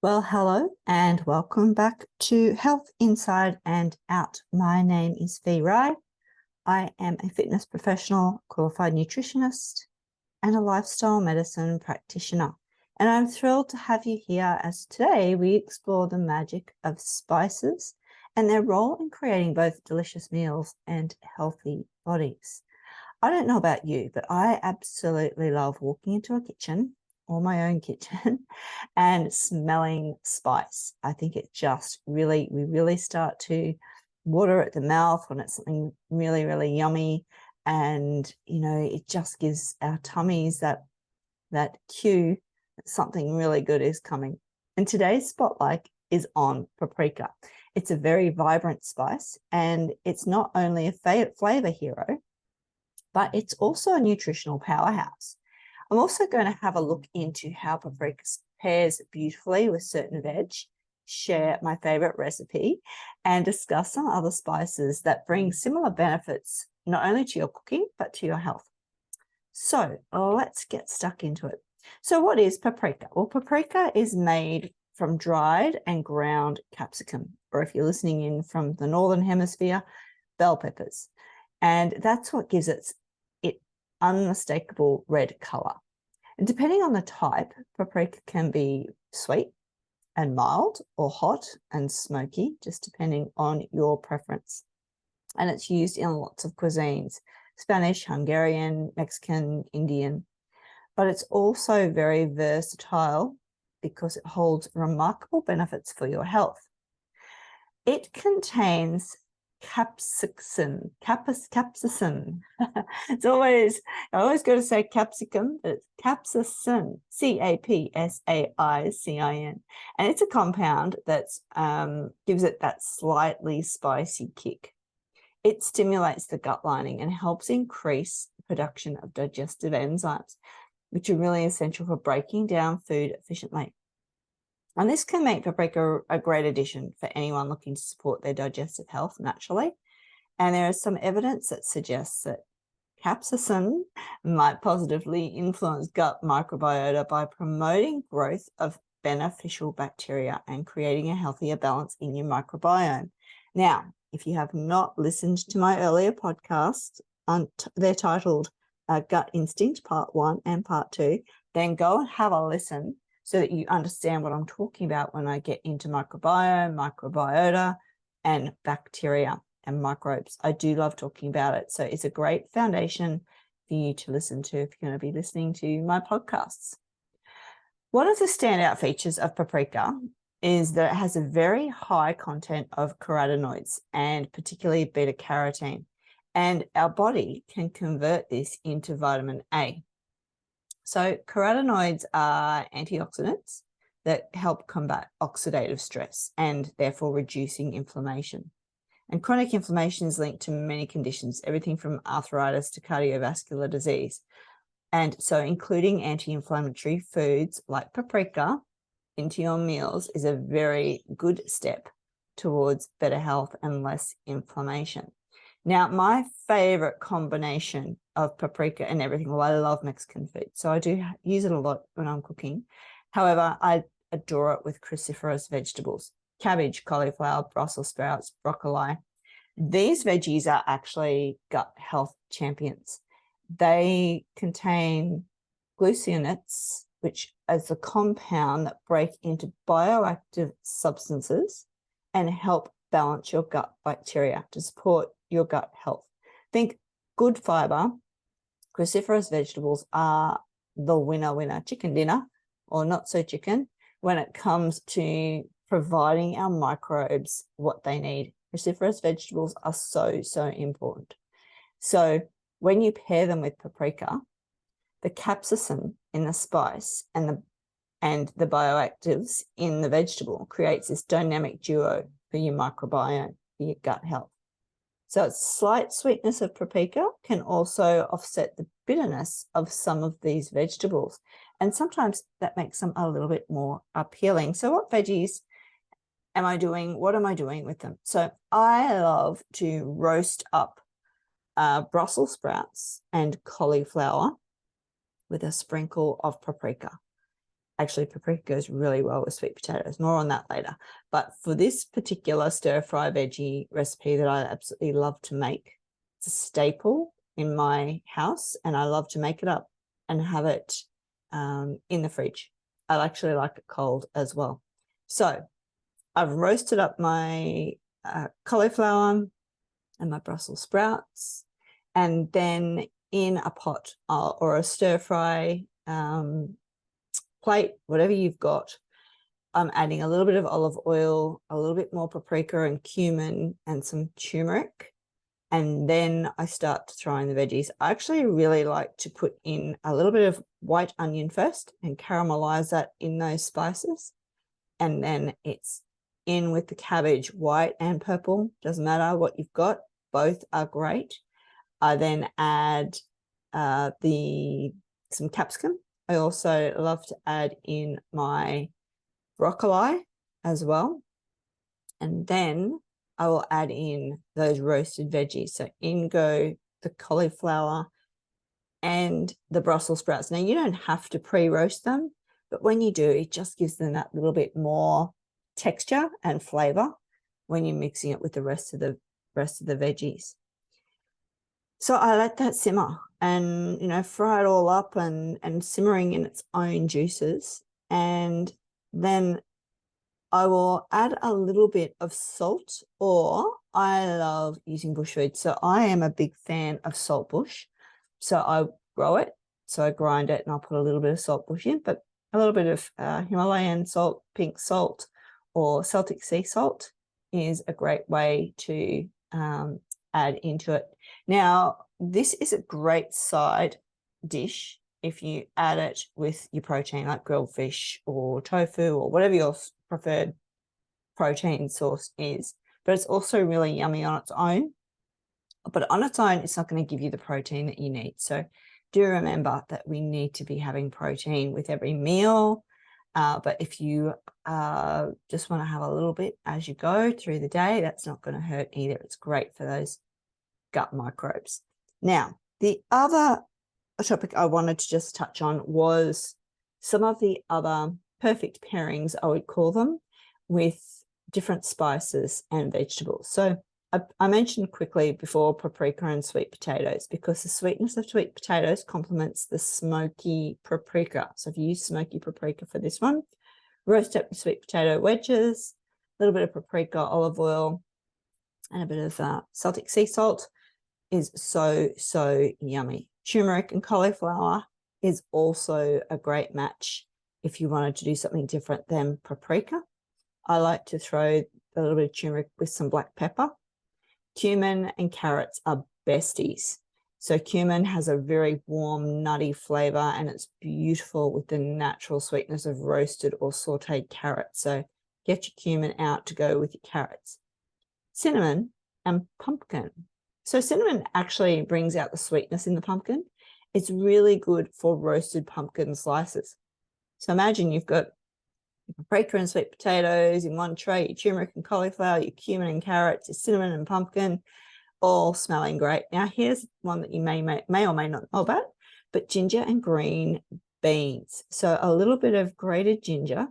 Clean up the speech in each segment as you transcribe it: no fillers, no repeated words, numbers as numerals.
Well, hello and welcome back to Health Inside and Out. My name is Fee Rai. I am a fitness professional, qualified nutritionist, and a lifestyle medicine practitioner. And I'm thrilled to have you here as today we explore the magic of spices and their role in creating both delicious meals and healthy bodies. I don't know about you, but I absolutely love walking into a kitchen or my own kitchen and smelling spice. I think it just we really start to water at the mouth when it's something really, really yummy. And, it just gives our tummies that cue that something really good is coming. And today's spotlight is on paprika. It's a very vibrant spice, and it's not only a flavor hero, but it's also a nutritional powerhouse. I'm also going to have a look into how paprika pairs beautifully with certain veg, share my favorite recipe, and discuss some other spices that bring similar benefits not only to your cooking, but to your health. So let's get stuck into it. So what is paprika? Well, paprika is made from dried and ground capsicum, or if you're listening in from the Northern Hemisphere, bell peppers. And that's what gives it unmistakable red color. And depending on the type, paprika can be sweet and mild, or hot and smoky, just depending on your preference. And it's used in lots of cuisines: Spanish, Hungarian, Mexican, Indian. But it's also very versatile because it holds remarkable benefits for your health. It contains capsicum. I always go to say capsicum, but it's capsicum, Capsaicin. And it's a compound that's gives it that slightly spicy kick. It stimulates the gut lining and helps increase the production of digestive enzymes, which are really essential for breaking down food efficiently. And this can make paprika a great addition for anyone looking to support their digestive health naturally. And there is some evidence that suggests that capsicum might positively influence gut microbiota by promoting growth of beneficial bacteria and creating a healthier balance in your microbiome. Now, if you have not listened to my earlier podcasts, they're titled Gut Instinct Part 1 and Part 2, then go and have a listen so that you understand what I'm talking about when I get into microbiome, microbiota, and bacteria and microbes. I do love talking about it. So it's a great foundation for you to listen to if you're going to be listening to my podcasts. One of the standout features of paprika is that it has a very high content of carotenoids, and particularly beta-carotene. And our body can convert this into vitamin A. So carotenoids are antioxidants that help combat oxidative stress and therefore reducing inflammation. And chronic inflammation is linked to many conditions, everything from arthritis to cardiovascular disease. And so including anti-inflammatory foods like paprika into your meals is a very good step towards better health and less inflammation. Now, my favorite combination of paprika and everything, well, I love Mexican food, so I do use it a lot when I'm cooking. However, I adore it with cruciferous vegetables: cabbage, cauliflower, Brussels sprouts, broccoli. These veggies are actually gut health champions. They contain glucinates, which is a compound that break into bioactive substances and help balance your gut bacteria to support your gut health. Think good fiber. Cruciferous vegetables are the winner chicken dinner, or not so chicken, when it comes to providing our microbes what they need. Cruciferous vegetables are so important. So when you pair them with paprika, the capsicum in the spice and the bioactives in the vegetable creates this dynamic duo for your microbiome, for your gut health. So its slight sweetness of paprika can also offset the bitterness of some of these vegetables. And sometimes that makes them a little bit more appealing. So what veggies am I doing? What am I doing with them? So I love to roast up Brussels sprouts and cauliflower with a sprinkle of paprika. Actually, paprika goes really well with sweet potatoes. More on that later. But for this particular stir-fry veggie recipe that I absolutely love to make, it's a staple in my house, and I love to make it up and have it in the fridge. I actually like it cold as well. So I've roasted up my cauliflower and my Brussels sprouts, and then in a pot or a stir-fry plate, whatever you've got, I'm adding a little bit of olive oil, a little bit more paprika and cumin, and some turmeric. And then I start to throw in the veggies. I actually really like to put in a little bit of white onion first and caramelize that in those spices. And then it's in with the cabbage, white and purple. Doesn't matter what you've got. Both are great. I then add some capsicum. I also love to add in my broccoli as well. And then I will add in those roasted veggies. So in go the cauliflower and the Brussels sprouts. Now, you don't have to pre-roast them, but when you do, it just gives them that little bit more texture and flavor when you're mixing it with the rest of the veggies. So I let that simmer and, you know, fry it all up and simmering in its own juices. And then I will add a little bit of salt, or I love using bush food. So I am a big fan of salt bush. So I grow it, so I grind it, and I'll put a little bit of salt bush in, but a little bit of Himalayan salt, pink salt, or Celtic sea salt is a great way to add into it. Now, this is a great side dish if you add it with your protein, like grilled fish or tofu or whatever your preferred protein source is. But it's also really yummy on its own. But on its own, it's not going to give you the protein that you need. So do remember that we need to be having protein with every meal. But if you just want to have a little bit as you go through the day, that's not going to hurt either. It's great for those gut microbes. Now, the other topic I wanted to just touch on was some of the other perfect pairings, I would call them, with different spices and vegetables. So I mentioned quickly before paprika and sweet potatoes, because the sweetness of sweet potatoes complements the smoky paprika. So I've used smoky paprika for this one. Roast up your sweet potato wedges, a little bit of paprika, olive oil, and a bit of Celtic sea salt is so yummy. Turmeric and cauliflower is also a great match if you wanted to do something different than paprika. I like to throw a little bit of turmeric with some black pepper. Cumin and carrots are besties. So cumin has a very warm, nutty flavor, and it's beautiful with the natural sweetness of roasted or sauteed carrots. So get your cumin out to go with your carrots. Cinnamon and pumpkin. So cinnamon actually brings out the sweetness in the pumpkin. It's really good for roasted pumpkin slices. So imagine you've got your paprika and sweet potatoes in one tray, your turmeric and cauliflower, your cumin and carrots, your cinnamon and pumpkin, all smelling great. Now, here's one that you may or may not know about, but ginger and green beans. So a little bit of grated ginger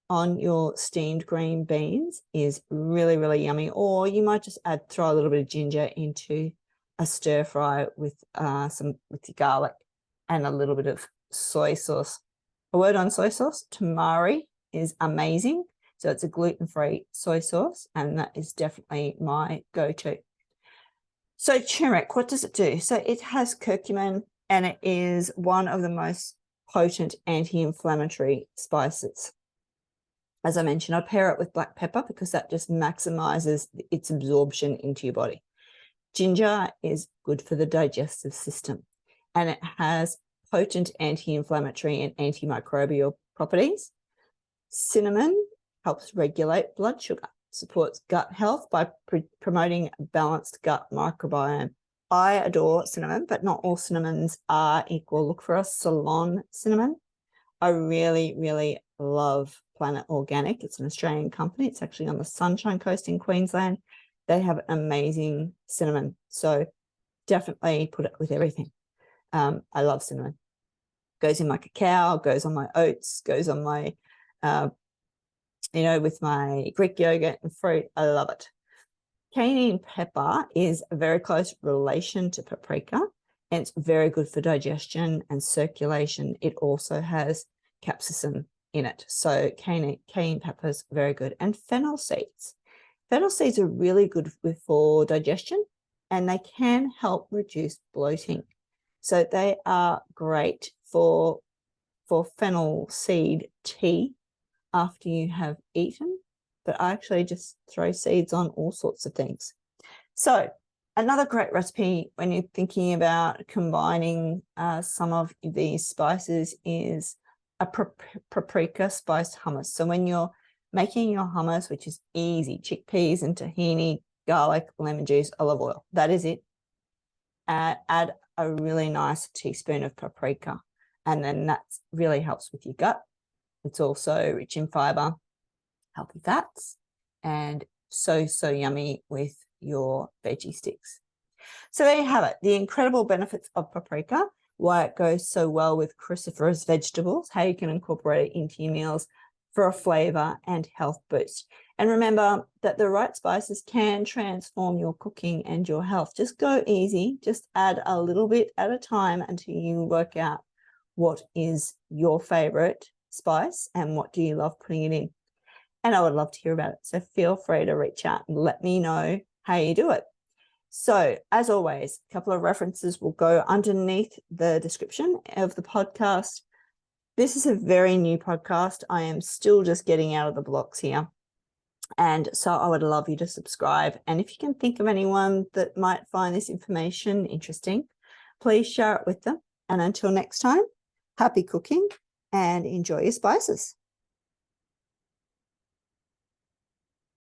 on your steamed green beans is really, really yummy. Or you might just throw a little bit of ginger into a stir fry with your garlic and a little bit of soy sauce. A word on soy sauce, tamari is amazing. So it's a gluten-free soy sauce, and that is definitely my go-to. So turmeric, what does it do? So it has curcumin, and it is one of the most potent anti-inflammatory spices. As I mentioned, I pair it with black pepper because that just maximizes its absorption into your body. Ginger is good for the digestive system, and it has potent anti-inflammatory and antimicrobial properties. Cinnamon helps regulate blood sugar, supports gut health by promoting a balanced gut microbiome. I adore cinnamon, but not all cinnamons are equal. Look for a Ceylon cinnamon. I really, really love Planet Organic. It's an Australian company. It's actually on the Sunshine Coast in Queensland. They have amazing cinnamon. So definitely put it with everything. I love cinnamon. Goes in my cacao, goes on my oats, goes on my, with my Greek yogurt and fruit. I love it. Cayenne pepper is a very close relation to paprika, and it's very good for digestion and circulation. It also has capsicum in it. So cayenne pepper is very good. And fennel seeds. Fennel seeds are really good for digestion, and they can help reduce bloating. So they are great for fennel seed tea after you have eaten. But I actually just throw seeds on all sorts of things. So another great recipe when you're thinking about combining some of these spices is a paprika spiced hummus. So when you're making your hummus, which is easy, chickpeas and tahini, garlic, lemon juice, olive oil, that is it. Add a really nice teaspoon of paprika, and then that really helps with your gut. It's also rich in fiber, healthy fats, and so yummy with your veggie sticks. So there you have it, the incredible benefits of paprika, why it goes so well with cruciferous vegetables, how you can incorporate it into your meals for a flavor and health boost. And remember that the right spices can transform your cooking and your health. Just go easy, just add a little bit at a time until you work out what is your favorite spice and what do you love putting it in. And I would love to hear about it. So feel free to reach out and let me know how you do it. So as always, a couple of references will go underneath the description of the podcast. This is a very new podcast. I am still just getting out of the blocks here. And so I would love you to subscribe. And if you can think of anyone that might find this information interesting, please share it with them. And until next time, happy cooking and enjoy your spices.